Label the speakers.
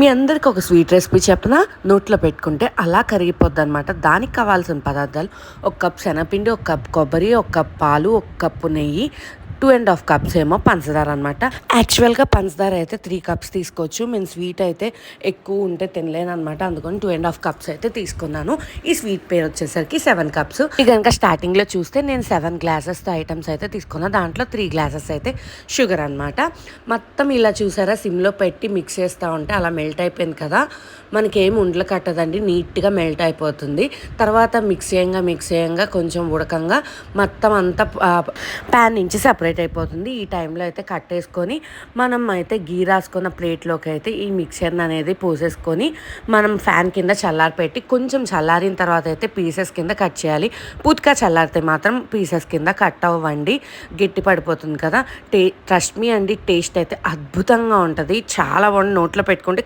Speaker 1: మీ అందరికి ఒక sweet recipe చెప్పిన నోట్లో పెట్టుకుంటే అలా కరిగిపోద్ది అనమాట. దానికి కావాల్సిన పదార్థాలు: ఒక కప్ శనగపిండి, ఒక కప్ కొబ్బరి, ఒక కప్ పాలు, ఒక కప్పు నెయ్యి, 2.5 కప్స్ ఏమో పంచదార అనమాట. యాక్చువల్గా పంచదార అయితే 3 కప్స్ తీసుకోవచ్చు. మేము స్వీట్ అయితే ఎక్కువ ఉంటే తినలేను అనమాట, అందుకని 2.5 కప్స్ అయితే తీసుకున్నాను. ఈ స్వీట్ పేరు వచ్చేసరికి 7 కప్స్. ఇక కనుక స్టార్టింగ్లో చూస్తే నేను 7 గ్లాసెస్ ఐటమ్స్ అయితే తీసుకున్నాను. దాంట్లో 3 గ్లాసెస్ అయితే షుగర్ అనమాట. మొత్తం ఇలా చూసారా, సిమ్లో పెట్టి మిక్స్ చేస్తూ ఉంటే అలా మెల్ట్ అయిపోయింది కదా. మనకేం ఉండలు కట్టదండి, నీట్గా మెల్ట్ అయిపోతుంది. తర్వాత మిక్స్ చేయంగా కొంచెం ఉడకంగా మొత్తం అంతా ప్యాన్ నుంచి సపరేట్ అయిపోతుంది. ఈ టైంలో అయితే కట్టేసుకొని మనం అయితే గీ రాసుకున్న ప్లేట్లోకి అయితే ఈ మిక్చర్ని అనేది పోసేసుకొని మనం ఫ్యాన్ కింద చల్లారి పెట్టి, కొంచెం చల్లారిన తర్వాత అయితే పీసెస్ కింద కట్ చేయాలి. పూర్తిగా చల్లారితే మాత్రం పీసెస్ కింద కట్ అవ్వండి, గట్టి పడిపోతుంది కదా. ట్రస్ట్ మీ అండి, టేస్ట్ అయితే అద్భుతంగా ఉంటుంది. చాలా నోట్లో పెట్టుకుంటే